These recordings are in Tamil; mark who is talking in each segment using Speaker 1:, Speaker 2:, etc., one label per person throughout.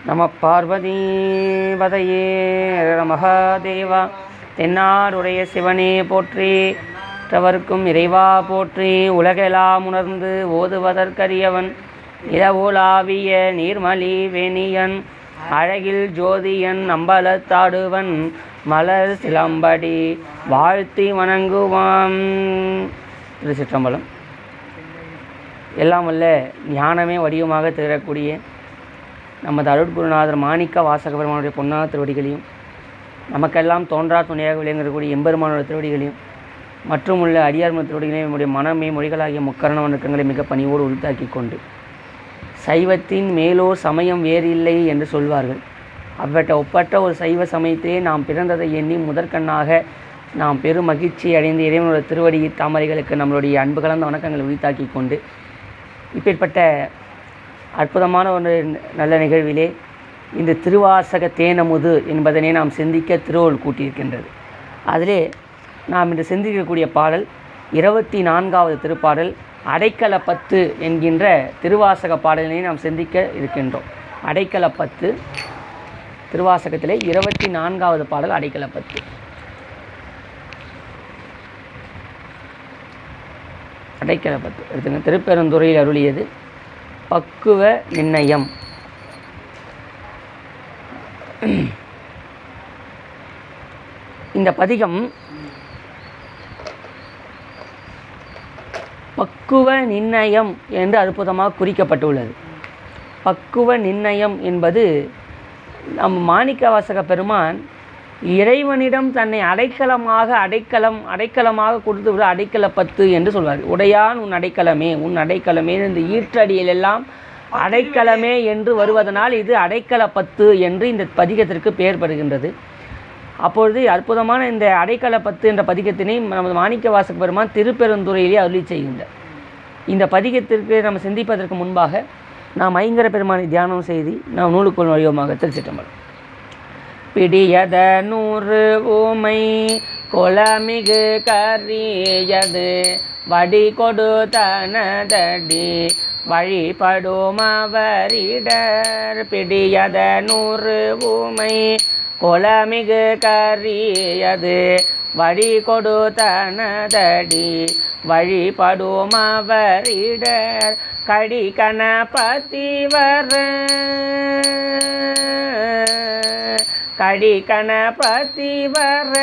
Speaker 1: நம பார்வதி பதையே மகாதேவா. தென்னாடுடைய சிவனே போற்றி, மற்றவர்க்கும் இறைவா போற்றி. உலகெல்லாம் உணர்ந்து ஓதுவதற்கரியவன், இரவுலாவிய நீர்மலி வேணியன், அழகில் ஜோதியன், அம்பலத்தாடுவன், மலர் சிலம்படி வாழ்த்தி வணங்குவான். திருச்சிற்றம்பலம். எல்லாம் வல்ல ஞானமே வடிவமாக திகழக்கூடிய நமது அருட்குருநாதர் மாணிக்க வாசக பெருமானுடைய பொன்னா திருவடிகளையும், நமக்கெல்லாம் தோன்றா துணையாக விளங்கக்கூடிய எம்பெருமானுடைய திருவடிகளையும், மற்றும் உள்ள அடியார்ம திருவடிகளையும் நம்முடைய மனமே மொழிகளாகிய முக்கரண வணக்கங்களை மிக பணிவோடு உறுத்தாக்கி கொண்டு, சைவத்தின் மேலோர் சமயம் வேறு இல்லை என்று சொல்வார்கள். ஒப்பற்ற ஒரு சைவ சமயத்தையே நாம் பிறந்ததை எண்ணி முதற்கண்ணாக நாம் பெரும் மகிழ்ச்சி அடைந்து இறைவனுடைய திருவடி தாமரைகளுக்கு நம்மளுடைய அன்பு கலந்த வணக்கங்களை உரித்தாக்கி கொண்டு, இப்பேற்பட்ட அற்புதமான ஒரு நல்ல நிகழ்விலே இந்த திருவாசக தேனமுது என்பதனை நாம் சிந்திக்க திருவள்ளுவர் கூட்டியிருக்கின்றது. அதிலே நாம் இன்று சிந்திக்கக்கூடிய பாடல் 24வது திருப்பாடல் அடைக்கலப்பத்து என்கின்ற திருவாசக பாடலினை நாம் சிந்திக்க இருக்கின்றோம். அடைக்கலப்பத்து திருவாசகத்திலே 24வது பாடல் அடைக்கலப்பத்து. அடைக்கலப்பத்து எடுத்துங்க. திருப்பெருந்துறையில் அருளியது பக்குவ நிர்ணயம். இந்த பதிகம் பக்குவ நிர்ணயம் என்று அற்புதமாக குறிக்கப்பட்டுள்ளது. பக்குவ நிர்ணயம் என்பது நம் மாணிக்கவாசக பெருமான் இறைவனிடம் தன்னை அடைக்கலமாக கொடுத்து விட அடைக்கலப்பத்து என்று சொல்வார். உடையான் உன் அடைக்கலமே, உன் அடைக்கலமே. இந்த ஈற்றடியிலெல்லாம் அடைக்கலமே என்று வருவதனால் இது அடைக்கலப்பத்து என்று இந்த பதிகத்திற்கு பெயர் பெறுகின்றது. அப்பொழுது அற்புதமான இந்த அடைக்கலப்பத்து என்ற பதிகத்தினை நமது மாணிக்கவாசக பெருமான் திருப்பெருந்துறையிலே அருளி செய்கின்றார். இந்த பதிகத்திற்கு நம்ம சிந்திப்பதற்கு முன்பாக நாம் ஐங்கர பெருமானை தியானம் செய்து நாம் நூலுக்குள் வடிவமாக திருச்சிற்றம்பலம். பிடியத 100 ஊமை கொலமிகு கரியது வடி கொடுத்தனதடி வழிபடும் அவரிடர். பிடியத 100 ஊமை கொலமிகு கரியது வடி கொடுத்தனதடி வழிபடும் அவரிடர். கடி கணபதி வர கடி கணபதி வர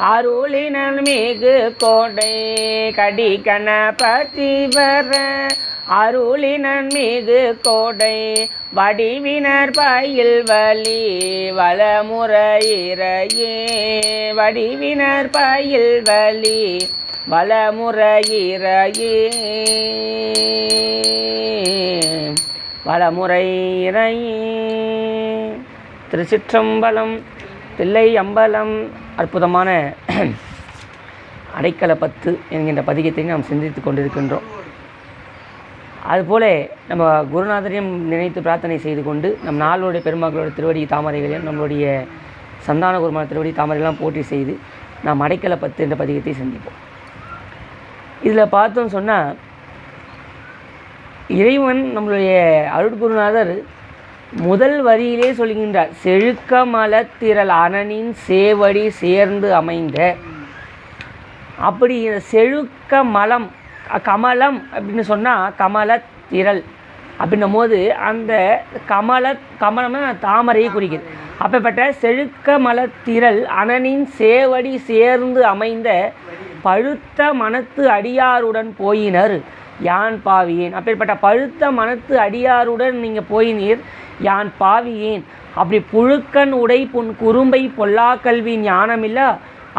Speaker 1: அருளினன் மிகு கோடை. கடி கணபதி வர அருளினன் மிகு கோடை. வடிவினர் பயில் வலி வளமுறையிறையே. வடிவினர் பயில் வலி வளமுறையிறையே. வளமுறையிறையே. திருச்சிற்றம்பலம். தில்லை அம்பலம். அற்புதமான அடைக்கலப்பத்து என்கின்ற பதிகத்தை நாம் சிந்தித்து கொண்டிருக்கின்றோம். அதுபோல நம்ம குருநாதரையும் நினைத்து பிரார்த்தனை செய்து கொண்டு நம் நாளுடைய பெருமக்களோட திருவடி தாமரைகளையும் நம்மளுடைய சந்தான குருமான திருவடி தாமரைகளாம் போற்றி செய்து நாம் அடைக்கலப்பத்து என்ற பதிகத்தை சிந்திப்போம். இதில் பார்த்தோன்னு சொன்னால், இறைவன் நம்மளுடைய அருட்குருநாதர் முதல் வரியிலே சொல்கின்றார், செழுக்க மலத்திரள் அனனின் சேவடி சேர்ந்து அமைந்த. அப்படி செழுக்க மலம் கமலம் அப்படின்னு சொன்னால் கமலத்திரள் அப்படின்னும் போது அந்த கமலம்னா தாமரையை குறிக்குது. அப்பேற்பட்ட செழுக்க மலத்திரள் அனனின் சேவடி சேர்ந்து அமைந்த பழுத்த மனத்து அடியாருடன் போயினர் யான் பாவியேன். அப்பேற்பட்ட பழுத்த மனத்து அடியாருடன் நீங்கள் போயினீர் யான் பாவியேன். அப்படி புழுக்கன் உடை புன் குறும்பை பொல்லா கல்வி ஞானமில்லா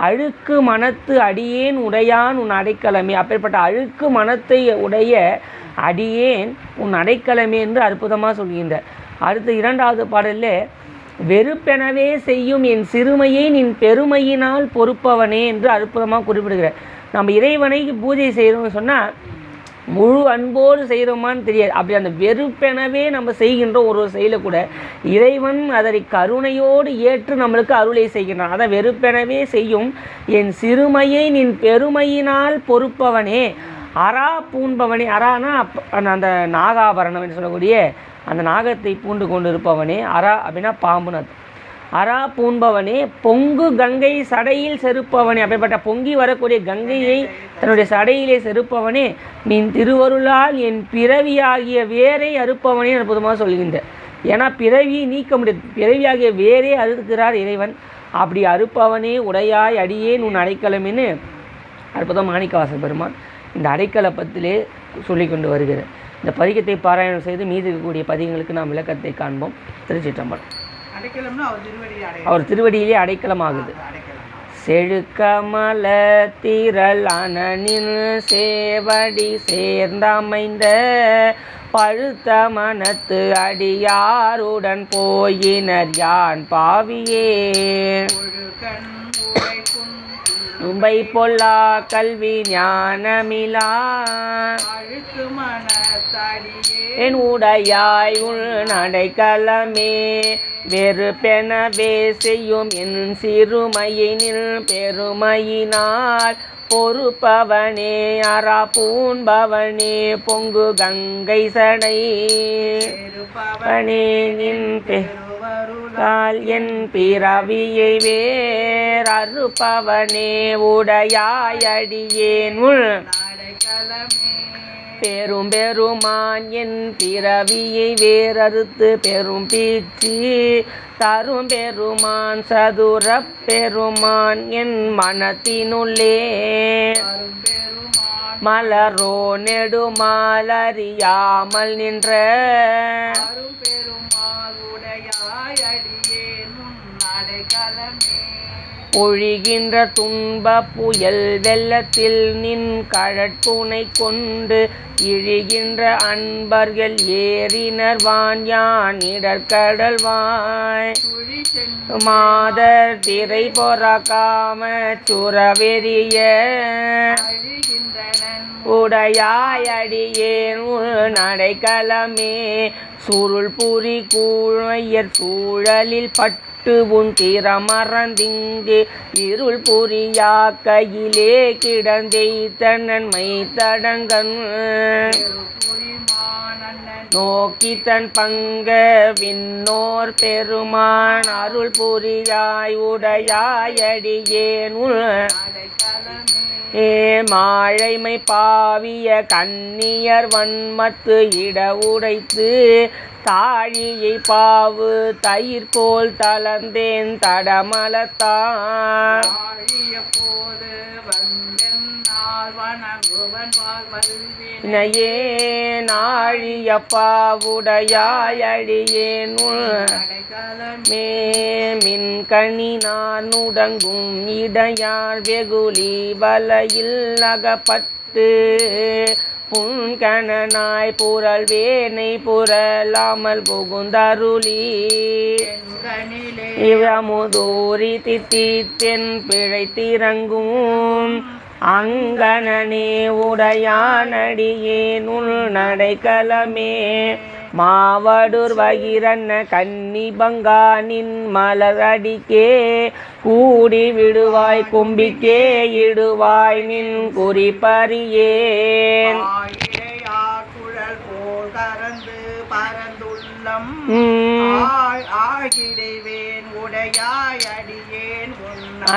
Speaker 1: அழுக்கு மனத்து அடியேன் உடையான் உன் அடைக்கலமே. அப்பேற்பட்ட அழுக்கு மனத்தை உடைய அடியேன் உன் அடைக்கலமே என்று அற்புதமாக சொல்கின்றார். அடுத்து 2வது பாடலில் வெறுப்பெனவே செய்யும் என் சிறுமையை நின் பெருமையினால் பொறுப்பவனே என்று அற்புதமாக குறிப்பிடுகிறார். நம்ம இறைவனை பூஜை செய்கிறோம்னு சொன்னால் முழு அன்போடு செய்கிறோமான்னு தெரியாது. அப்படி அந்த வெறுப்பெனவே நம்ம செய்கின்ற ஒரு செயலை கூட இறைவன் அதை கருணையோடு ஏற்று நம்மளுக்கு அருளை செய்கின்றான். அதை வெறுப்பெனவே செய்யும் என் சிறுமையை நின் பெருமையினால் பொறுப்பவனே. அரா பூண்பவனே. அரானா அந்த நாகாபரணம் என்று சொல்லக்கூடிய அந்த நாகத்தை பூண்டு கொண்டு இருப்பவனே, அரா அப்படின்னா பாம்புன்னு அர்த்தம். அரா பூண்பவனே, பொங்கு கங்கை சடையில் செருப்பவனே, அப்படிப்பட்ட பொங்கி வரக்கூடிய கங்கையை தன்னுடைய சடையிலே செருப்பவனே, நின் திருவருளால் என் பிறவியாகிய வேரை அறுப்பவனே அற்புதமாக சொல்கின்ற. ஏன்னா பிறவியை நீக்க முடியாது, பிறவியாகிய வேரே அறுக்கிறார் இறைவன். அப்படி அறுப்பவனே உடையாய் அடியேன் உன் அடைக்கலம்னு அற்புதம் மாணிக்கவாசகப் பெருமான் இந்த அடைக்கலப்பத்திலே சொல்லி கொண்டு வருகிறார். இந்த பதிகத்தை பாராயணம் செய்து மீது இருக்கக்கூடிய பதிகங்களுக்கு நாம் விளக்கத்தை காண்போம். திருச்சிற்றம்பலம். அவர் திருவடியிலே அடைக்கலமாகுது. செழுக்கமல திரள் அனனின் சேவடி சேர்ந்தமைந்த பழுத்த மனத்து அடியாருடன் போயினர் யான் பாவியே. உம்பை பொல்லா கல்வி ஞானமிலா என் உடையாய் உள் அடைக்கலமே. வெறுப்பெனவே செய்யும் என் சிறுமையினில் பெருமையினால் பொறுப்பவனே, அரா பூண்பவனே, பொங்கு கங்கை சடை நின் பெருவருளால் என் பிறவியை வேர் அறுப்பவனே, உடையாய் அடியேன் உள் பெரும் பெருமான் என் பிறவியை வேறறுத்து பெரும் பீச்சி தரும் பெருமான் சதுர பெருமான் என் மனத்தினுள்ளே. மலரோ நெடுமாலறியாமல் நின்ற ஒழிகின்ற துன்ப புயல் வெள்ளத்தில் நின் கழற்புனை கொண்டு இழிகின்ற அன்பர்கள் ஏறினர் வான் யான் இடர்கடல் வாய். மாதர் திரை பொறாக்காம சுரவெறிய உடையாய் அடியேன் நடைக்கலமே. சுருள் புரி கூழையர் சூழலில் பட்டு உன் திறமறந்திங்கு இருள் புரியா கையிலே கிடந்தெய்த நன்மை தடங்கன் நோக்கி தன் பங்க விண்ணோர் பெருமான் அருள் புரியாய் உடையாய் அடியேன் மாழைமை பாவிய கன்னியர் வன்மத்து இட உடைத்து தாழியை பாவு தயிர் போல் தளர்ந்தேன் தடமலத்தான் நையே நாழியப்பாவுடையாய் அடியேன் மின்கணி நான் உடங்கும் இடையார் வெகுலி வலையில் அகப்பட்டு புன்கணனாய் புரள் வேனை புரளாமல் புகுந்தருளி இவமுதூரி தித்தித்தென் பிழைத்திறங்கும் அங்கனே உடையானடியேன் உள் நடைக்கலமே. மாவடூர் வகிரன்ன கன்னி பங்கானின் மலரடிக்கே கூடி விடுவாய் கும்பிக்கே இடுவாய் நின் குறிப்பறியேன்.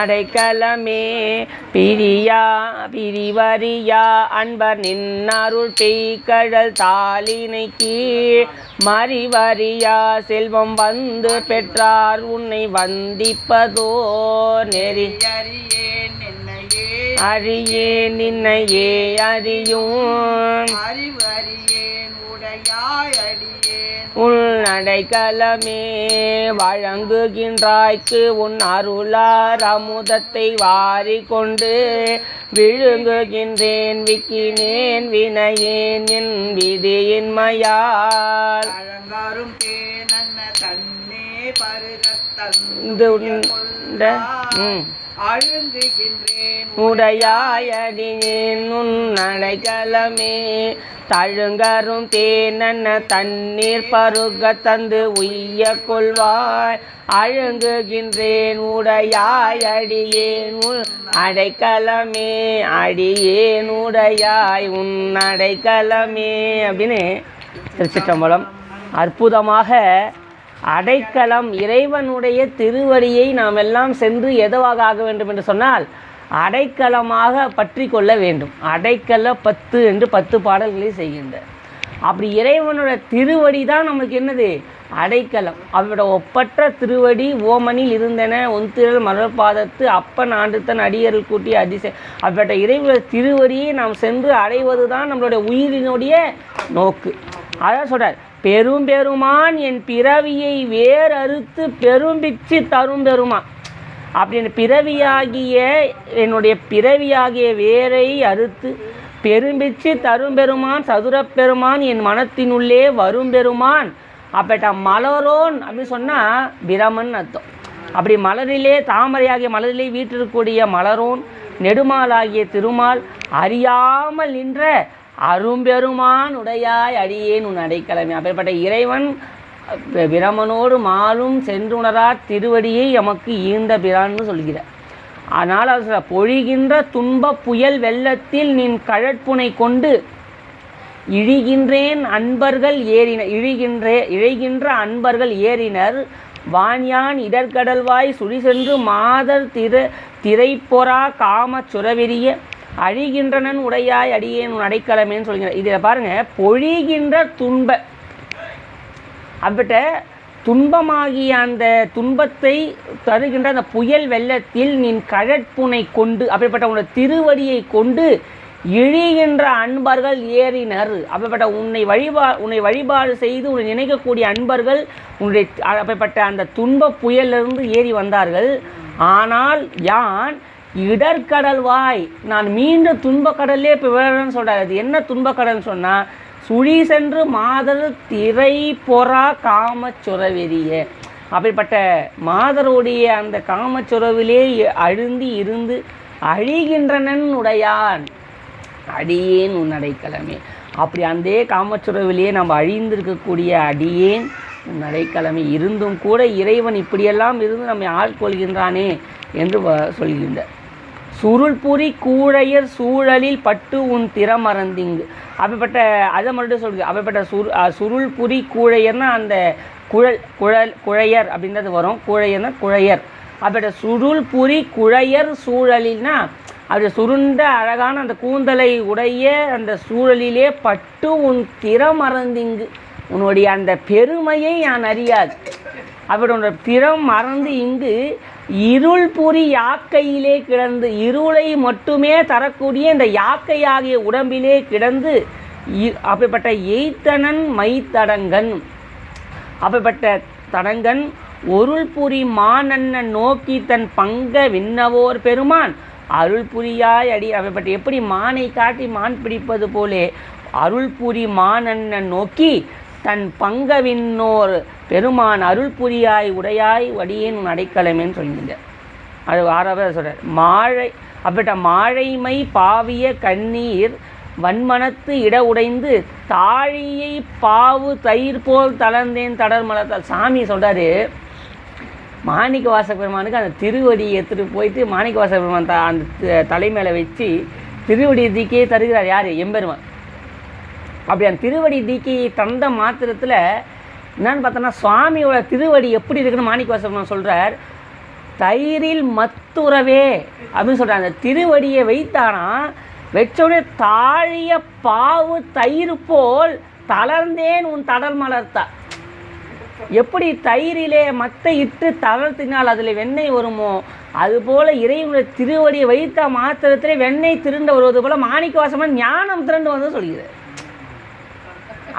Speaker 1: அடைக்கலமே பிரிவரியா அன்பர் நின்னருள் பெய்கடல் தாளினை கீழ் மறிவரியா செல்வம் வந்து பெற்றார் உன்னை வந்திப்பதோ நெறி அறியேன் நின்னையே அறியும் உன் அடைக்கலமே. வழங்குகின்றாய்க்கு உன் அருளார் அமுதத்தை வாரி கொண்டு விழுங்குகின்றேன் விக்கினேன் வினையேன் என் விதியின்மையால் உடையாயடியேன் உன் அடைக்கலமே. தழுங்கரும் தேனன்ன தண்ணீர் பருக தந்து உய்ய கொள்வாய் அழுங்குகின்றேன் உடையாய் அடியேன் உன் அடைக்கலமே. அடியேன் உடையாய் உன் அடைக்கலமே அப்படின்னு திருச்சிற்றம்பலம். அற்புதமாக அடைக்கலம் இறைவனுடைய திருவடியை நாம் எல்லாம் சென்று எதுவாக ஆக வேண்டும் என்று சொன்னால் அடைக்கலமாக பற்றி கொள்ள வேண்டும். அடைக்கல 10 என்று 10 பாடல்களை செய்கின்றார். அப்படி இறைவனோட திருவடி தான் நமக்கு என்னது அடைக்கலம். அவரோட ஒப்பற்ற திருவடி ஓமனில் இருந்தன ஒன்திரல் மலர்பாதத்து அப்பன் ஆண்டுத்தன் அடியர்கள் கூட்டிய அதிசயம். அப்படிப்பட்ட இறைவனோட திருவடியை நாம் சென்று அடைவது தான் நம்மளுடைய உயிரினுடைய நோக்கு. அதான் சொல்கிறார், பெரும்பெருமான் என் பிறவியை வேர் அறுத்து பெரும்பிச்சு தரும் பெருமான். அப்படின்னு பிறவியாகிய என்னுடைய பிறவியாகிய வேரை அறுத்து பெரும்பிச்சு தரும் பெருமான் சதுரப்பெருமான் என் மனத்தினுள்ளே வரும் பெருமான். அப்பட்ட மலரோன் அப்படின்னு சொன்னால் பிரமன் அர்த்தம். அப்படி மலரிலே தாமரையாகிய மலரிலே வீட்டிற்கக்கூடிய மலரோன் நெடுமாலாகிய திருமால் அறியாமல் நின்ற அரும்பெருமான் உடையாய் அடியேன் உன் அடைக்கலமே. அப்படிப்பட்ட இறைவன் பிரமனோடு மாலும் சென்றுணரா திருவடியை எமக்கு ஈந்த பிரான்னு சொல்கிறார். ஆனால் அவர் பொழிகின்ற துன்ப புயல் வெள்ளத்தில் நின் கழற்புனை கொண்டு இழிகின்றேன் அன்பர்கள் ஏறினர் இழைகின்ற அன்பர்கள் ஏறினர் வான்யான் இடர்கடல்வாய் சுழி சென்று மாதர் திரைப்பொறா காம சுரவெறிய அழிகின்றனன் உடையாய் அடியேன் உன் அடைக்கலமேன்னு சொல்கிறார். இதில் பாருங்கள், பொழிகின்ற அப்படிப்பட்ட துன்பமாகிய அந்த துன்பத்தை தருகின்ற அந்த புயல் வெள்ளத்தில் நின் கழற்புனை கொண்டு அப்படிப்பட்ட உன்னுடைய திருவடியை கொண்டு இழிகின்ற அன்பர்கள் ஏறினர். அப்படிப்பட்ட உன்னை வழிபாடு செய்து உன்னை நினைக்கக்கூடிய அன்பர்கள் உன்னுடைய அப்படிப்பட்ட அந்த துன்ப புயலிலிருந்து ஏறி வந்தார்கள். ஆனால் யான் இடர்கடல்வாய் நான் மீண்டும் துன்பக்கடல்லே இப்போ விழன்னு சொல்கிறார். அது என்ன துன்பக்கடல்னு சொன்னால் சுழி சென்று மாதர் திரை பொறா காமச்சுரவெறிய. அப்படிப்பட்ட மாதருடைய அந்த காமச்சுரவிலே அழுந்தி இருந்து அழிகின்றனன் உடையான் அடியேன் உன் அடைக்கலமே. அப்படி அந்த காமச்சுரவிலேயே நம்ம அழிந்திருக்கக்கூடிய அடியேன் உன் அடைக்கலமே இருந்தும் கூட இறைவன் இப்படியெல்லாம் இருந்து நம்மை ஆட்கொள்கின்றானே என்று சொல்கின்றார். சுருள்புரி கூழையர் சூழலில் பட்டு உன் திறமறந்திங்கு. அப்படிப்பட்ட அதை மட்டும் சொல்லுங்க. அப்படிப்பட்ட சுருள்புரி கூழையர்னா அந்த குழையர் அப்படின்றது வரும். கூழையர்னா குழையர். அப்படிப்பட்ட சுருள்புரி குழையர் சூழலில்னா அது சுருண்ட அழகான அந்த கூந்தலை உடைய அந்த சூழலிலே பட்டு உன் திறமறந்திங்கு. உன்னுடைய அந்த பெருமையை நான் அறியாது. அப்படி உன்னோட திறம் மறந்து இங்கு இருள் புரி யாக்கையிலே கிடந்து இருளை மட்டுமே தரக்கூடிய இந்த யாக்கையாகிய உடம்பிலே கிடந்து அப்படிப்பட்ட எய்த்தனன் மைத்தடங்கன். அப்படிப்பட்ட தடங்கன் ஒருள் புரி மானண்ணன் நோக்கி தன் பங்க விண்ணவோர் பெருமான் அருள் புரியாய் அடி. அப்படிப்பட்ட எப்படி மானை காட்டி மான் பிடிப்பது போலே அருள் புரி மானண்ணன் நோக்கி தன் பங்கவின்னோர் பெருமான் அருள் புரியாய் உடையாய் வடியேன் உன் அடைக்கலமேன்னு சொல்லிங்க. அது 6வது சொல்கிறார். அப்படிப்பட்ட மாழைமை பாவிய கண்ணீர் வன்மனத்து இட உடைந்து தாழியை பாவு தயிர் போல் தளர்ந்தேன் தடர் மலத்தால். சாமி சொல்கிறாரு, மாணிக்க வாசக பெருமானுக்கு அந்த திருவடியை எடுத்துகிட்டு போயிட்டு மாணிக்க வாசக பெருமான் அந்த தலைமையில் வச்சு திருவடி தீக்கையை தருகிறார். யார்? எம்பெருமான். அப்படி அந்த திருவடி தீக்கையை தந்த மாத்திரத்தில் என்னன்னு பார்த்தோன்னா சுவாமியோட திருவடி எப்படி இருக்குன்னு மாணிக்க வாசக பெருமான் சொல்கிறார். தயிரில் மத்துறவே அப்படின்னு சொல்கிறார். அந்த திருவடியை வைத்தாராம். வச்சோடனே தாழிய பாவு தயிர் போல் தளர்ந்தேன் உன் தடர் மலர்த்தா. எப்படி தயிரிலே மத்தை இட்டு தளர்த்தினால் அதில் வெண்ணெய் வருமோ அதுபோல் இறைவனுடைய திருவடியை வைத்த மாத்திரத்திலே வெண்ணெய் திருண்டு வருவது போல் மாணிக்க வாசகன் ஞானம் திரண்டு வந்து சொல்கிறார்.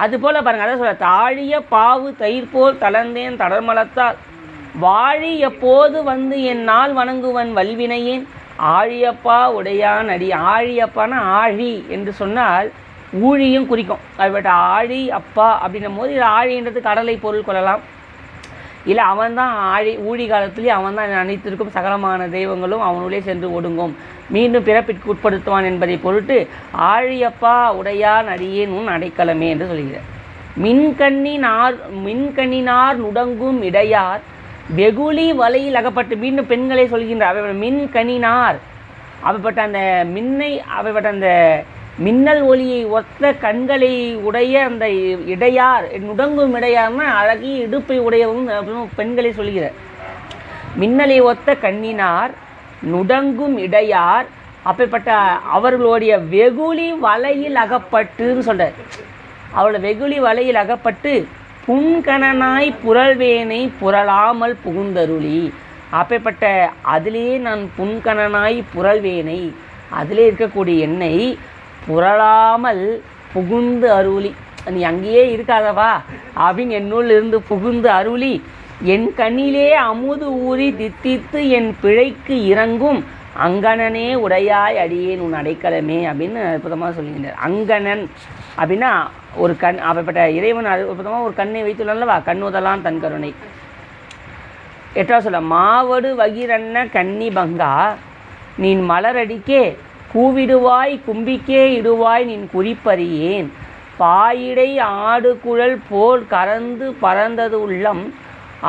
Speaker 1: அதுபோல் பாருங்கள், அதான் சொல்ல தாழிய பாவு தயிர் போல் தளர்ந்தேன் தடர்மலத்தால் வாழி எப்போது வந்து என் நாள் வணங்குவன் வல்வினையேன் ஆழியப்பா உடையான் அடி. ஆழியப்பானா ஆழி என்று சொன்னால் ஊழியும் குறிக்கும். அதுபட்ட ஆழி அப்பா அப்படின்னும் போது இது ஆழின்றது கடலை பொருள் கொள்ளலாம். இல்லை அவன்தான் ஆழி, ஊழி காலத்துலேயே அவன் தான் அனைத்திற்கும் சகலமான தெய்வங்களும் அவனுள்ளே சென்று ஒடுங்கும், மீண்டும் பிறப்பிற்கு உட்படுத்துவான் என்பதை பொருட்டு ஆழியப்பா உடையான் அடியேன் உன் அடைக்கலமே என்று சொல்கிறார். மின்கண்ணினார் நுடங்கும் இடையார் வெகுளி வலையில் அகப்பட்டு. மீண்டும் பெண்களை சொல்கின்றார். மின்கணினார் அப்படிப்பட்ட அந்த மின்னை அப்படிப்பட்ட அந்த மின்னல் ஒளியை ஒத்த கண்களை உடைய அந்த இடையார், நுடங்கும் இடையார்னா அழகிய இடுப்பை உடையவும் அப்படின்னு பெண்களை சொல்கிறார். மின்னலை ஒத்த கண்ணினார் நுடங்கும் இடையார், அப்படிப்பட்ட அவர்களுடைய வெகுளி வலையில் அகப்பட்டுன்னு சொல்கிறார். அவளோட வெகுளி வலையில் அகப்பட்டு புன்கணனாய் புரள்வேனை புரளாமல் புகுந்தருளி, அப்படிப்பட்ட அதிலே நான் புன்கணனாய் புரள்வேனை, அதிலே இருக்கக்கூடிய என்னை புரளாமல் புகுந்து அருளி, நீ அங்கேயே இருக்காதவா அப்படின்னு என்னுள் இருந்து புகுந்து அருளி, என் கண்ணிலே அமுது ஊறி தித்தித்து என் பிழைக்கு இறங்கும் அங்கணனே உடையாய் அடியேன் உன் அடைக்கலமே அப்படின்னு அற்புதமாக சொல்லுகின்றார். அங்கணன் அப்படின்னா ஒரு கண், அப்படிப்பட்ட இறைவன் அற்புதமாக ஒரு கண்ணை வைத்துள்ளவா, கண்ணுதலான் தன் கருணை. எட்டாவது சொல்ல, மாவடு வகிரண்ண கன்னி பங்கா நீன் மலரடிக்கே கூவிடுவாய் கும்பிக்கே இடுவாய் நின் குறிப்பறியேன், பாயிடை ஆடு குழல் போல் கறந்து பறந்தது உள்ளம்,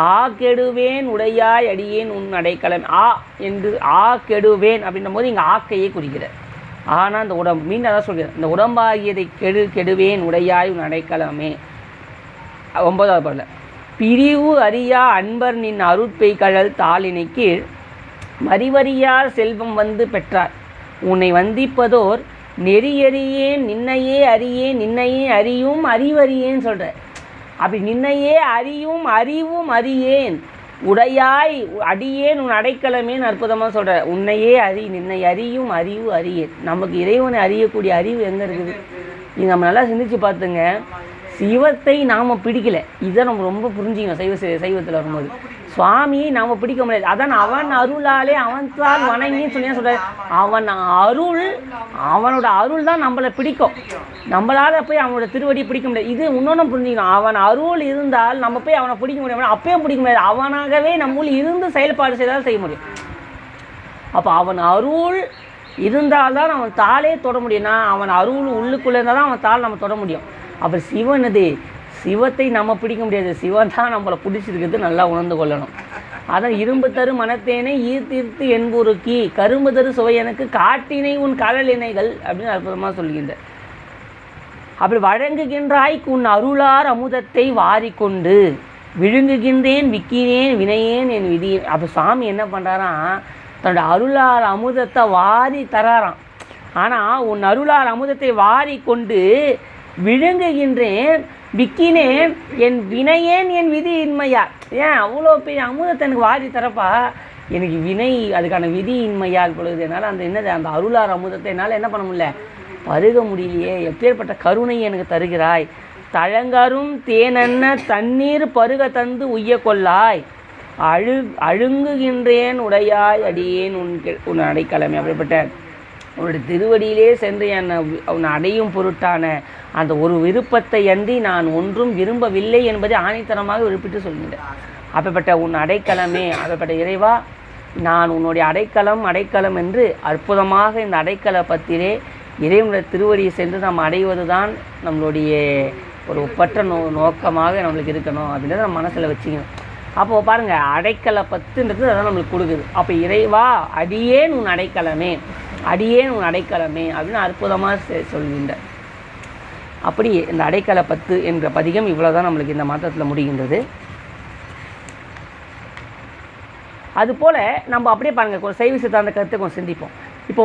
Speaker 1: ஆ கெடுவேன் உடையாய் அடியேன் உன் அடைக்கலம். ஆ என்று ஆ கெடுவேன் அப்படின்னும் போது இங்கே ஆக்கையே குறிக்கிறார். ஆனால் அந்த உடம்பு மீன் அதான் சொல்கிறார், இந்த உடம்பாகியதை கெடுவேன் உடையாய் உன் அடைக்கலமே. 9வது பாடல, பிரிவு அறியா அன்பர் நின் அருட்பெய் கழல் தாளினை கீழ் மறிவறியார் செல்வம் வந்து பெற்றார், உன்னை வந்திப்பதோர் நெறியறியேன் நின்னையே அறியேன் நின்னையே அறியும் அறிவறியேன்னு சொல்கிற. அப்படி நின்னையே அறியும் அறிவும் அறியேன் உடையாய் அடியேன் உன் அடைக்கலமேன்னு அற்புதமாக சொல்கிற. உன்னையே நின்னை அறியும் அறிவு அறியேன். நமக்கு இறைவனை அறியக்கூடிய அறிவு எங்கே இருக்குது? இது நம்ம நல்லா சிந்திச்சு பார்த்துங்க. சிவத்தை நாம் பிடிக்கலை, இதை நம்ம ரொம்ப புரிஞ்சுக்கணும். சைவத்தில் வரும்போது சுவாமியை நாம் பிடிக்க முடியாது. அதான் அவன் அருளாலே அவன் தான் வணங்கின்னு சொல்லி சொல்கிறார். அவன் அருள், அவனோட அருள் தான் நம்மளை பிடிக்கும். நம்மளால் போய் அவனோட திருவடியை பிடிக்க முடியாது. இது இன்னொன்று புரிஞ்சுக்கணும். அவன் அருள் இருந்தால் நம்ம போய் அவனை பிடிக்க முடியாது, அப்பயே பிடிக்க முடியாது. அவனாகவே நம்முள் இருந்து செயல்பாடு செய்தால் செய்ய முடியும். அப்போ அவன் அருள் இருந்தால்தான் அவன் தாளே தொட முடியும்னா, அவன் அருள் உள்ளுக்குள்ளே இருந்தால் தான் அவன் தாள் நம்ம தொட முடியும். அப்போ சிவனது சிவத்தை நம்ம பிடிக்க முடியாது, சிவன் தான் நம்மளை பிடிச்சிருக்கிறது நல்லா உணர்ந்து கொள்ளணும். அதான் இரும்பு தரு மனத்தேனை ஈர்த்தீர்த்து என்புருக்கி கரும்பு தரு சுவை எனக்கு காட்டினை உன் கடல் இணைகள் அப்படின்னு அற்புதமாக சொல்கின்ற. அப்படி வழங்குகின்றாய்க்கு உன் அருளார் அமுதத்தை வாரிக்கொண்டு விழுங்குகின்றேன் விக்கினேன் வினையேன் என் விதி. அப்போ சாமி என்ன பண்ணுறாராம், தன்னோட அருளார் அமுதத்தை வாரி தராராம். ஆனால் உன் அருளார் அமுதத்தை வாரி கொண்டு விழுங்குகின்றேன் விக்கினேன் என் வினையேன் என் விதி இன்மையா. ஏன் அவ்வளோ பெரிய அமுதத்தை எனக்கு வாரி தரப்பா, எனக்கு வினை அதுக்கான விதி இன்மையால் பொழுது என்னால் அந்த என்னது அந்த அருளார் அமுதத்தை என்னால் என்ன பண்ண முடியல, பருக முடியலையே. எப்பேற்பட்ட கருணை எனக்கு தருகிறாய். தழங்கரும் தேனன்ன தண்ணீர் பருக தந்து உய்ய கொள்ளாய், அழுங்குகின்றேன் உடையாய் அடியேன் உன் அடைக்கலமே. அப்படிப்பட்ட உன்னுடைய திருவடியிலே சென்று உன்னை அடையும் பொருட்டான அந்த ஒரு விருப்பத்தை அன்றி நான் ஒன்றும் விரும்பவில்லை என்பதை ஆணித்தனமாக விருப்பிட்டு சொல்கின்றேன். அப்படிப்பட்ட உன் அடைக்கலமே, அப்படிப்பட்ட இறைவா, நான் உன்னுடைய அடைக்கலம் என்று அற்புதமாக இந்த அடைக்கல பத்திலே இறைவனுடைய திருவடியை சென்று நாம் அடைவது தான் நம்மளுடைய ஒரு ஒப்பற்ற நோக்கமாக நம்மளுக்கு இருக்கணும் அப்படின்றத நம்ம மனசில் வச்சுக்கணும். அப்போது பாருங்கள், அடைக்கல பத்துன்றது அதான் நம்மளுக்கு கொடுக்குது. அப்போ இறைவா அடியேன் உன் அடைக்கலமே, அடியேன் உன் அடைக்கலமே அப்படின்னு அற்புதமாக சொல்கின்ற. அப்படி இந்த அடைக்கல பத்து என்ற பதிகம் இவ்வளோதான் நம்மளுக்கு இந்த மாதத்தில் முடிகின்றது. அதுபோல் நம்ம அப்படியே பாருங்கள், சைவ சித்தாந்த கருத்தை கொஞ்சம் சிந்திப்போம். இப்போ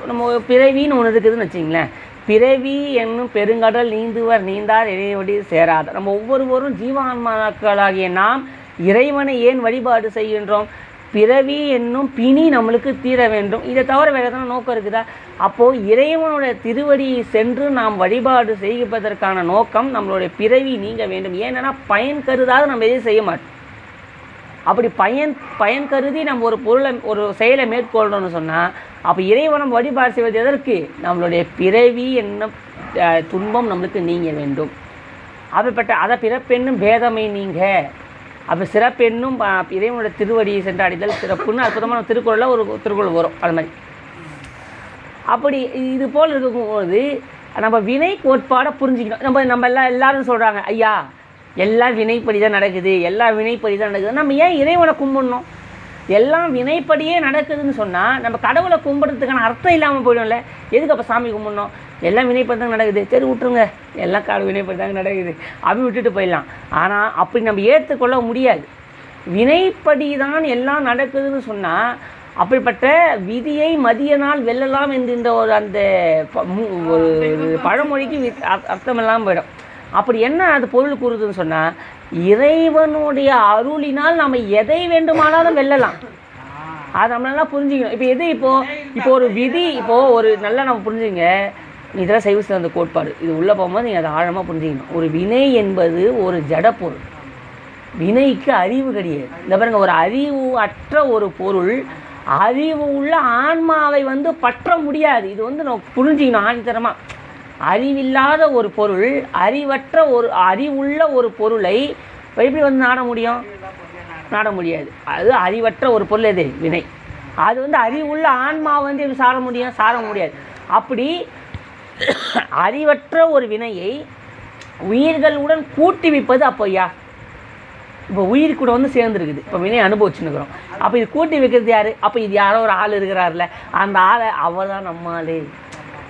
Speaker 1: நம்ம பிறவின்னு ஒன்று இருக்குதுன்னு வச்சிங்களேன். பிறவி என்னும் பெருங்கடல் நீந்துவர் நீந்தார் இறைவடி சேராத. நம்ம ஒவ்வொருவரும் ஜீவான்மாக்களாகிய நாம் இறைவனை ஏன் வழிபாடு செய்கின்றோம்? பிறவி என்னும் பிணி நம்மளுக்கு தீர வேண்டும். இதை தவிர வேறு எதனா நோக்கம் இருக்குதா? அப்போது இறைவனுடைய திருவடியை சென்று நாம் வழிபாடு செய்வதற்கான நோக்கம் நம்மளுடைய பிறவி நீங்க வேண்டும். ஏன்னா பயன் கருதாது நம்ம எதையும் செய்ய மாட்டோம். அப்படி பயன் கருதி நம்ம ஒரு செயலை மேற்கொள்ளணும்னு சொன்னால், அப்போ இறைவனை வழிபாடு செய்வது எதற்கு? நம்மளுடைய பிறவி என்ன துன்பம் நம்மளுக்கு நீங்க வேண்டும். அப்படிப்பட்ட அதை பிறப்பென்னும் பேதமை நீங்க, அப்போ சிறப்பென்னும் இறைவனுடைய திருவடியை சென்று அடைதல் சிறப்புன்னு அற்புதமான திருக்குறளில் ஒரு திருக்குறள் வரும். அது மாதிரி அப்படி இது போல் இருக்கும்போது நம்ம வினை கோட்பாடை புரிஞ்சுக்கணும். நம்ம எல்லாரும் சொல்கிறாங்க, ஐயா எல்லாம் வினைப்படி தான் நடக்குது, எல்லா வினைப்படி தான் நடக்குது. நம்ம ஏன் இறைவனை கும்பிடணும்? எல்லாம் வினைப்படியே நடக்குதுன்னு சொன்னால் நம்ம கடவுளை கும்பிட்றதுக்கான அர்த்தம் இல்லாமல் போயிடும்ல. எதுக்கு அப்போ சாமி கும்பிடணும்? எல்லாம் வினைப்படி தாங்க நடக்குது, சரி விட்டுருங்க, எல்லாம் கடவுள் வினைப்படி தாங்க நடக்குது அப்படி விட்டுட்டு போயிடலாம். ஆனால் அப்படி நம்ம ஏற்றுக்கொள்ள முடியாது. வினைப்படி தான் எல்லாம் நடக்குதுன்னு சொன்னால் அப்படிப்பட்ட விதியை மதியனால் வெல்லலாம் என்கின்ற ஒரு அந்த ஒரு பழமொழிக்கு அர்த்தம் இல்லாமல் போயிடும். அப்படி என்ன அது பொருள் கூறுதுன்னு சொன்னால், இறைவனுடைய அருளினால் நம்ம எதை வேண்டுமானாலும் வெல்லலாம். அதை நம்மளால புரிஞ்சுக்கணும். இப்போ எது இப்போ ஒரு விதி, இப்போது ஒரு நல்லா நம்ம புரிஞ்சுங்க. இதெல்லாம் சைவ சித்தாந்த கோட்பாடு, இது உள்ளே போகும்போது நீங்கள் அதை ஆழமாக புரிஞ்சுக்கணும். ஒரு வினை என்பது ஒரு ஜட பொருள். வினைக்கு அறிவு கிடையாது. இந்த பாருங்க, ஒரு அறிவு அற்ற ஒரு பொருள் அறிவு உள்ள ஆன்மாவை பற்ற முடியாது. இது நம்ம புரிஞ்சுக்கணும் ஆணித்தரமாக. அறிவில்லாத ஒரு பொருள் அறிவற்ற ஒரு அறிவுள்ள ஒரு பொருளை எப்படி நாட முடியும்? நாட முடியாது. அது அறிவற்ற ஒரு பொருள் எது? வினை. அது அறிவுள்ள ஆன்மாவை எப்படி சார முடியும்? சார முடியாது. அப்படி அறிவற்ற ஒரு வினையை உயிர்களுடன் கூட்டி வைப்பது அப்போயா? இப்போ உயிர் கூட சேர்ந்துருக்குது. இப்போ வினை அனுபவிச்சுன்னுக்குறோம். அப்போ இது கூட்டி வைக்கிறது யார்? அப்போ இது யாரோ ஒரு ஆள் இருக்கிறார்ல, அந்த ஆளை அவர் தான் நம்மாலே,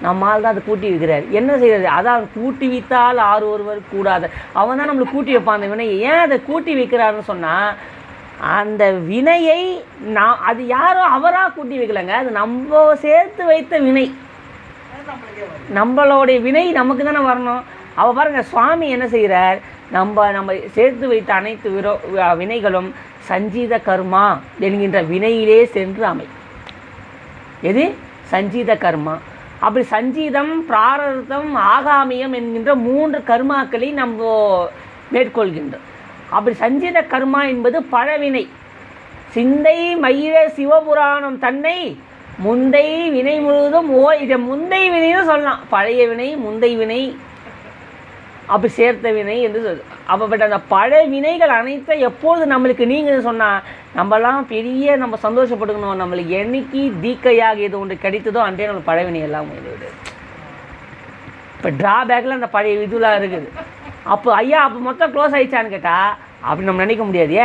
Speaker 1: நம்மால் தான் அதை கூட்டி வைக்கிறார். என்ன செய்கிறது? அதான் கூட்டி வைத்தால் ஆறு ஒருவர் கூடாது. அவன் தான் நம்மளை கூட்டி வைப்பான் அந்த வினையை. ஏன் அதை கூட்டி வைக்கிறாருன்னு சொன்னால், அந்த வினையை அது யாரோ அவராக கூட்டி வைக்கலைங்க, அது நம்ம சேர்த்து வைத்த வினை. நம்மளுடைய வினை நமக்கு தானே வரணும். அவள் பாருங்கள், சுவாமி என்ன செய்கிறார்? நம்ம சேர்த்து வைத்த அனைத்து வினைகளும் சஞ்சீத கர்மா என்கின்ற வினையிலே சென்று அமை. எது? சஞ்சீத கர்மா. அப்படி சஞ்சீதம், பிராரதம், ஆகாமியம் என்கின்ற 3 கர்மாக்களை நம்ம மேற்கொள்கின்றோம். அப்படி சஞ்சீத கர்மா என்பது பழவினை. சிந்தை மயிர சிவபுராணம் தன்னை முந்தை வினை முழுவதும் இதை முந்தை வினைன்னு சொல்லலாம். பழைய வினை, முந்தை வினை, அப்படி சேர்த்த வினை என்று சொல்லு. அப்பப்பட்ட அந்த பழைய வினைகள் அனைத்தும் எப்போது நம்மளுக்கு நீங்கன்னு சொன்னால் நம்மலாம் பெரிய நம்ம சந்தோஷப்பட்டுக்கணும். நம்மளுக்கு என்னைக்கு தீக்கையாக எது ஒன்று கிடைத்ததோ அன்றே நம்ம பழைய வினை எல்லாம் விடு. இப்போ ட்ராபேக்கில் அந்த பழைய இதுலாம் இருக்குது. அப்போ ஐயா அப்போ மொத்தம் க்ளோஸ் ஆகிடுச்சான்னு கேட்டால் அப்படி நம்ம நினைக்க முடியாது.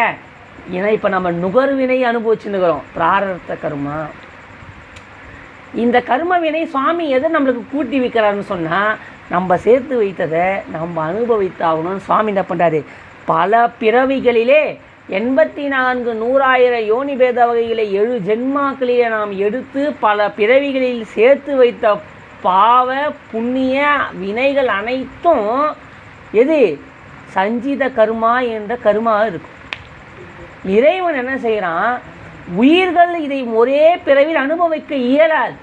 Speaker 1: ஏன்னா இப்போ நம்ம நுகர்வினை அனுபவிச்சுன்னுக்கிறோம். பிராரத்த கர்மா. இந்த கர்ம வினை சுவாமி எதை நம்மளுக்கு கூட்டி வைக்கிறாருன்னு சொன்னால், நம்ம சேர்த்து வைத்ததை நம்ம அனுபவித்தாகணும்னு சுவாமி என்ன பண்ணுறாரு? பல பிறவிகளிலே 84 100,000 யோனி பேத வகைகளை 7 ஜென்மாக்களிலே நாம் எடுத்து பல பிறவிகளில் சேர்த்து வைத்த பாவ புண்ணிய வினைகள் அனைத்தும் எது? சஞ்சித கர்மா என்ற கர்மாவாக இருக்கும். இறைவன் என்ன செய்கிறான்? உயிர்கள் இதை ஒரே பிறவியில் அனுபவிக்க இயலாது.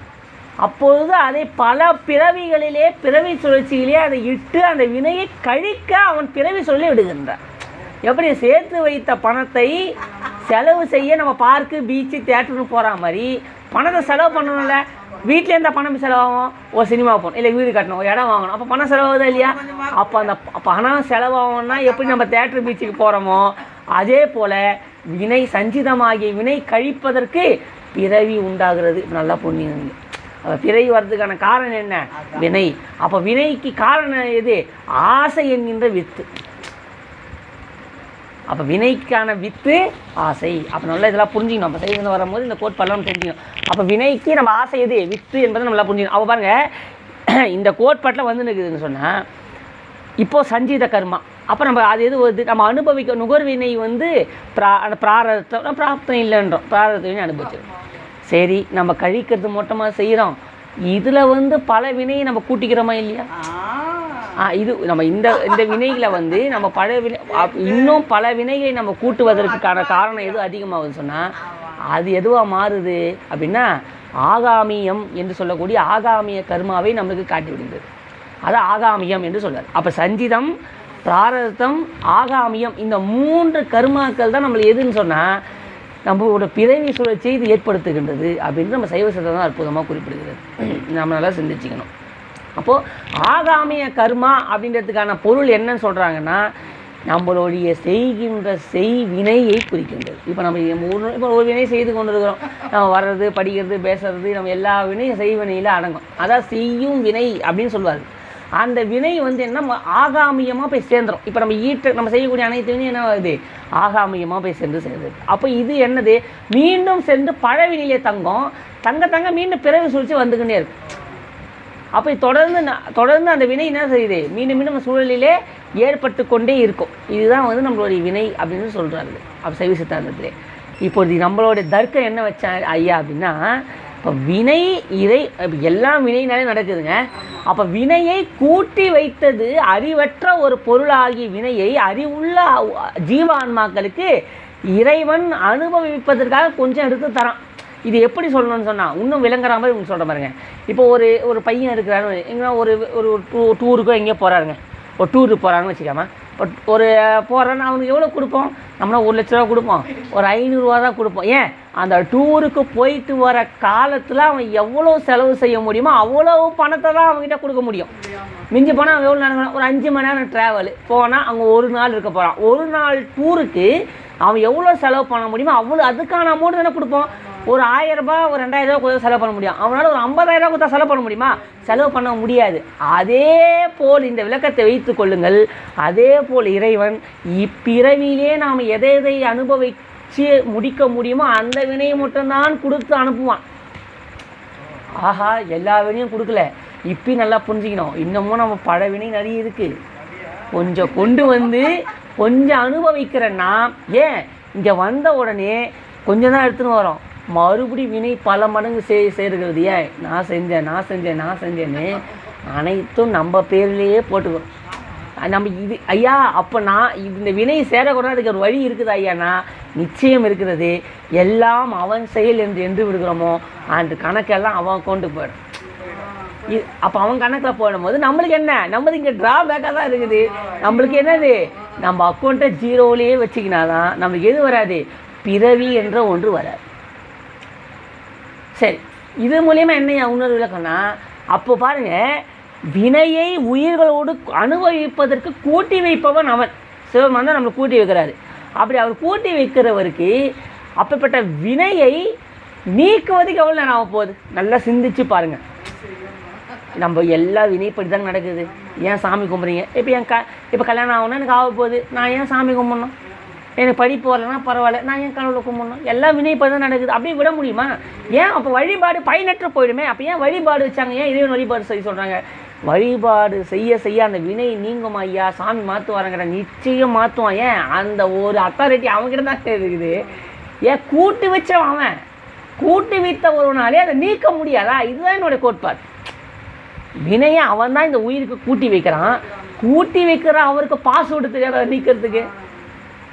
Speaker 1: அப்பொழுது அதை பல பிறவிகளிலே பிறவி சுழற்சியிலே அதை இட்டு அந்த வினையை கழிக்க அவன் பிறவி சொல்லி விடுகின்றான். எப்படி சேர்த்து வைத்த பணத்தை செலவு செய்ய நம்ம பார்க்கு, பீச்சு, தேட்டருக்கு போகிற மாதிரி பணத்தை செலவு பண்ணணும்ல. வீட்டில் இருந்தால் பணம் செலவாகும். ஒரு சினிமா போகணும், இல்லை வீடு கட்டணும், ஒரு இடம் வாங்கணும், அப்போ பணம் செலவாகுதா இல்லையா? அப்போ அந்த பணம் செலவாகும்னா எப்படி நம்ம தேட்டர், பீச்சுக்கு போகிறோமோ அதே போல் வினை சஞ்சிதமாகிய வினை கழிப்பதற்கு பிறவி உண்டாகிறது. நல்லா புண்ணியம். அப்போ பிறவி வர்றதுக்கான காரணம் என்ன? வினை. அப்போ வினைக்கு காரணம் எது? ஆசை என்கின்ற வித்து. அப்போ வினைக்கான வித்து ஆசை. அப்போ நல்லா இதெல்லாம் புரிஞ்சிக்கணும். அப்போ செய்து வரும்போது இந்த கோட்பாடெல்லாம் தெரிஞ்சுக்கணும். அப்போ வினைக்கு நம்ம ஆசை எது? வித்து என்பதை நல்லா புரிஞ்சிக்கணும். அப்போ பாருங்கள், இந்த கோட்பாட்டில் நிற்குதுன்னு சொன்னால் இப்போது சஞ்சீத கர்மா. அப்போ நம்ம அது எது வருது? நம்ம அனுபவிக்க நுகர்வினை பிராரத்தம் பிராப்தம் இல்லைன்றோம். பிராரத்தவினை அனுபவிச்சிடும். சரி, நம்ம கழிக்கிறது மொட்டமாக செய்கிறோம். இதில் பல வினையை நம்ம கூட்டிக்கிறோமா இல்லையா? இது நம்ம இந்த வினைகளை நம்ம பல வினை இன்னும் பல வினைகளை நம்ம கூட்டுவதற்கான காரணம் எது அதிகமாகுதுன்னு சொன்னால் அது எதுவாக மாறுது அப்படின்னா ஆகாமியம் என்று சொல்லக்கூடிய ஆகாமிய கர்மாவை நம்மளுக்கு காட்டி விடுகிறது. அது ஆகாமியம் என்று சொல்கிறார். அப்போ சஞ்சிதம், பிராரதம், ஆகாமியம் இந்த 3 கர்மாக்கள் தான் நம்மளை எதுன்னு சொன்னால் நம்மளோட பிறவி சுழற்சியை இது ஏற்படுத்துகின்றது அப்படின்னு நம்ம சைவ சித்தாந்தம் அற்புதமாக குறிப்பிடுகிறது. நம்ம நல்லா சிந்திச்சுக்கணும். அப்போது ஆகாமிய கர்மா அப்படின்றதுக்கான பொருள் என்னன்னு சொல்கிறாங்கன்னா நம்மளுடைய செய்கின்ற செய்வினையை குறிக்கின்றது. இப்போ நம்ம ஒரு வினை செய்து கொண்டு இருக்கிறோம். நம்ம வர்றது, படிக்கிறது, பேசுறது, நம்ம எல்லா வினையும் செய்வினையில் அடங்கும். அதான் செய்யும் வினை அப்படின்னு சொல்லுவார். அந்த வினை வந்து என்ன ஆகாமியமாக போய் சேர்ந்துடும். இப்போ நம்ம செய்யக்கூடிய அனைத்து வினையும் என்ன ஆகுது, ஆகாமியமாக போய் சேர்ந்துது. அப்போ இது என்னது, மீண்டும் சென்று பழவினையிலே தங்க மீண்டும் பிறவி சூழ்ச்சி வந்துக்கிட்டே இருக்கு. அப்போ தொடர்ந்து அந்த வினை என்ன செய்யுது, மீண்டும் மீண்டும் சூழலிலே ஏற்பட்டு கொண்டே இருக்கும். இதுதான் வந்து நம்மளுடைய வினை அப்படின்னு சொல்கிறாரு அப்போ சைவ சித்தாந்தத்திலே. இப்போது நம்மளுடைய தர்க்கம் என்ன வச்சாங்க ஐயா அப்படின்னா, இப்போ வினை எல்லாம் வினைனாலே நடக்குதுங்க. அப்போ வினையை கூட்டி வைத்தது அறிவற்ற ஒரு பொருளாகி வினையை அறிவுள்ள ஜீவான்மாக்களுக்கு இறைவன் அனுபவிப்பதற்காக கொஞ்சம் எடுத்து தரான். இது எப்படி சொல்லணும்னு சொன்னால் இன்னும் விளங்குற மாதிரி உங்களுக்கு சொல்கிற பாருங்க. இப்போ ஒரு பையன் இருக்கிறாரு, எங்கன்னா ஒரு டூருக்கோ எங்கேயோ போகிறாருங்க, ஒரு டூருக்கு போகிறாங்கன்னு வச்சுக்காம, ஒரு போகிறான்னு அவனுக்கு எவ்வளோ கொடுப்போம், நம்மளா 1 லட்ச ரூபா கொடுப்போம், ஒரு 500 ரூபா தான் கொடுப்போம். ஏன், அந்த டூருக்கு போயிட்டு வர காலத்தில் அவன் எவ்வளோ செலவு செய்ய முடியுமோ அவ்வளோ பணத்தை தான் அவங்ககிட்ட கொடுக்க முடியும். மிஞ்சி போனால் அவன் எவ்வளோ நேரம், ஒரு 5 மணி நேரம் ட்ராவல் போனால் அங்கே ஒரு நாள் இருக்க போகிறான். ஒரு நாள் டூருக்கு அவன் எவ்வளோ செலவு பண்ண முடியுமோ அவ்வளோ அதுக்கான அமௌண்ட் தானே கொடுப்போம். ஒரு 1000 ரூபா ஒரு 2000 ரூபா கொடுத்தா செலவு பண்ண முடியும். அவனால் ஒரு 50,000 ரூபா கொடுத்தா செலவு பண்ண முடியுமா, செலவு பண்ண முடியாது. அதே போல் இந்த விளக்கத்தை வைத்து கொள்ளுங்கள். அதே போல் இறைவன் இப்பிறவிலே நாம் எதை அனுபவித்து முடிக்க முடியுமோ அந்த வினையை மட்டும்தான் கொடுத்து அனுப்புவான். ஆஹா, எல்லா வினையும் கொடுக்கல, இப்படி நல்லா புரிஞ்சுக்கணும். இன்னமும் நம்ம பல வினை நிறைய இருக்குது, கொஞ்சம் கொண்டு வந்து கொஞ்சம் அனுபவிக்கிறேன்னா, ஏன் இங்கே வந்த உடனே கொஞ்சம் தான் எடுத்துன்னு வரோம், மறுபடி வினை பல மடங்கு சேர்கிறது. ஏன், நான் செஞ்சேன்னு அனைத்தும் நம்ம பேர்லேயே போட்டுக்கிறோம். நம்ம இது ஐயா, அப்போ நான் இந்த வினை சேரக்கூடாது, அதுக்கு ஒரு வழி இருக்குது ஐயானா, நிச்சயம் இருக்கிறது. எல்லாம் அவன் செயல் என்று விடுகிறோமோ அந்த கணக்கெல்லாம் அவன் கொண்டு போயிடும். அப்போ அவன் கணக்கில் போடும்போது நம்மளுக்கு என்ன, நம்மளுக்கு இங்கே ட்ராபேக்காக தான் இருக்குது. நம்மளுக்கு என்னது, நம்ம அக்கௌண்ட்டை ஜீரோவிலேயே வச்சுக்கினாதான் நம்மளுக்கு எது வராது, பிறவி என்ற ஒன்று வராது. சரி, இது மூலயமா என்ன உணர்வு விளக்கம்னா, அப்போ பாருங்கள், வினையை உயிர்களோடு அனுபவிப்பதற்கு கூட்டி வைப்பவன் அவன். சிவபெருமான் தான் நம்மளை கூட்டி வைக்கிறாரு. அப்படி அவர் கூட்டி வைக்கிறவருக்கு அப்பப்பட்ட வினையை நீக்குவதுக்கு எவ்வளோ நேரம் ஆக போகுது, நல்லா சிந்திச்சு பாருங்கள். நம்ம எல்லா வினைப்படி தான் நடக்குது. ஏன் சாமி கும்பிட்றீங்க, இப்போ கல்யாணம் ஆகணும்னா எனக்கு ஆக போகுது, நான் ஏன் சாமி கும்பிட்ணும், எனக்கு படிப்பு வரலைன்னா பரவாயில்ல, நான் ஏன் கடவுளை கும்பிடணும், எல்லா வினைப்படி தான் நடக்குது. அப்படியே விட முடியுமா? ஏன் அப்போ வழிபாடு பயனற்று போயிடுமே. அப்போ ஏன் வழிபாடு வச்சாங்க, ஏன் இறைவன் வழிபாடு செய்ய சொல்கிறாங்க? வழிபாடு செய்ய அந்த வினை நீங்கும் ஐயா, சாமி மாற்றுவாருங்கிற, நிச்சயம் மாற்றுவான். ஏன், அந்த ஒரு அத்தாரிட்டி அவங்ககிட்ட தான் இருக்குது. ஏன், கூட்டு வச்சவன் அவன், கூட்டு வைத்த ஒருவனாலே அதை நீக்க முடியாதா? இதுதான் என்னுடைய கோட்பாடு. வினையை அவன் தான் இந்த உயிருக்கு கூட்டி வைக்கிறான். கூட்டி வைக்கிற அவருக்கு பாஸ்வேர்டு தெரியாத நீக்கிறதுக்கு.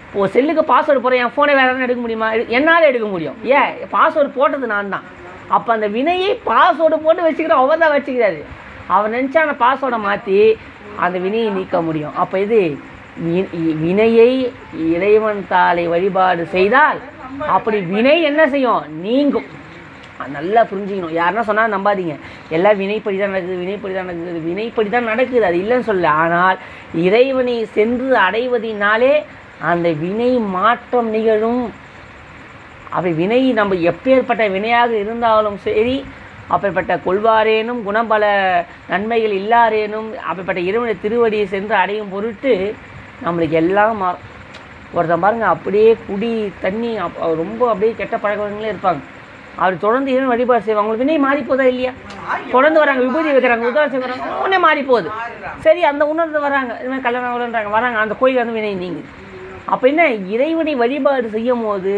Speaker 1: இப்போ செல்லுக்கு பாஸ்வேர்டு போகிறேன், என் ஃபோனை வேறு எதாவது எடுக்க முடியுமா? என்னால் எடுக்க முடியும். ஏன், பாஸ்வேர்டு போட்டது நான் தான். அப்போ அந்த வினையை பாஸ்வேர்டு போட்டு வச்சுக்கிறோம், அவர் தான் வச்சுக்கிறாரு. அவர் நினச்சா அந்த பாஸ்வேர்டை மாற்றி அந்த வினையை நீக்க முடியும். அப்போ இது வினையை இறைவன் தாளை வழிபாடு செய்தால் அப்படி வினை என்ன செய்யும், நீங்கும். நல்லா புரிஞ்சுக்கணும். யாருன்னா சொன்னால் நம்பாதீங்க, எல்லாம் வினைப்படி தான் நடக்குது, வினைப்படி தான் நடக்குது, அது இல்லைன்னு சொல்ல. ஆனால் இறைவனை சென்று அடைவதினாலே அந்த வினை மாற்றம் நிகழும். அப்படி வினை நம்ம எப்பேற்பட்ட வினையாக இருந்தாலும் சரி, அப்படிப்பட்ட கொள்வாரேனும் குணபல நன்மைகள் இல்லாரேனும் அப்படிப்பட்ட இறைவனை திருவடியை சென்று அடையும் பொருட்டு நம்மளுக்கு எல்லாம் ஒருத்தன் பாருங்கள், அப்படியே குடி தண்ணி ரொம்ப அப்படியே கெட்ட பழக்கங்களே இருப்பாங்க. அவர் தொடர்ந்து இறைவன் வழிபாடு செய்வாங்க, அவங்களுக்கு வினை மாறி போதா இல்லையா? தொடர்ந்து வராங்க, விபூதி வைக்கிறாங்க, உதாரணம் செய்வாங்க, உடனே மாறி போகுது. சரி, அந்த உணர்ந்து வராங்க, இதுமாதிரி கல்யாணம் வராங்க, அந்த கோயில் வந்து வினை நீங்குது. அப்போ என்ன, இறைவனை வழிபாடு செய்யும் போது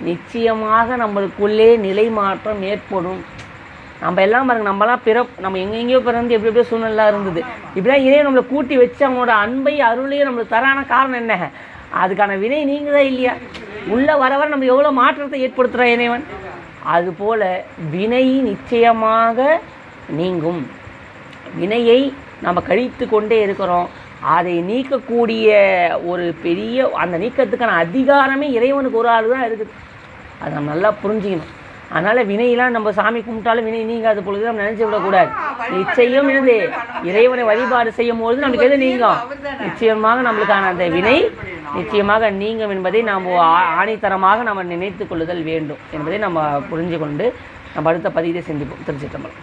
Speaker 1: நிச்சயமாக நம்மளுக்குள்ளே நிலை மாற்றம் ஏற்படும். நம்ம எல்லாம் பாருங்கள், நம்ம எங்கெங்கேயோ பிறந்து எப்படி எப்படியோ சூழ்நிலை இருந்தது. இப்படிலாம் இறைவன் நம்மளை கூட்டி வச்சு அவனோட அன்பை அருளையும் நம்மளுக்கு தரான காரணம் என்ன, அதுக்கான வினை நீங்குதா இல்லையா? உள்ளே வர நம்ம எவ்வளோ மாற்றத்தை ஏற்படுத்துகிற இறைவன். அதுபோல் வினை நிச்சயமாக நீங்கும். வினையை நம்ம கழித்து கொண்டே இருக்கிறோம். அதை நீக்கக்கூடிய ஒரு பெரிய அந்த நீக்கத்துக்கான அதிகாரமே இறைவனுக்கு ஒரு ஆள் தான் இருக்குது. அதை நம்ம நல்லா புரிஞ்சுக்கணும். அதனால் வினையெல்லாம் நம்ம சாமி கும்பிட்டாலும் வினை நீங்காத பொழுது நம்ம நினச்சி விடக்கூடாது. நிச்சயம் என்னது, இறைவனை வழிபாடு செய்யும் பொழுது நம்மளுக்கு எது நீங்கும், நிச்சயமாக நம்மளுக்கான அந்த வினை நிச்சயமாக நீங்கும் என்பதை நாம் ஆணித்தரமாக நம்ம நினைத்து கொள்ளுதல் வேண்டும் என்பதை நம்ம புரிஞ்சு கொண்டு நம்ம அடுத்த பதிவை சிந்திப்போம். திருச்சிற்றம்பலம்.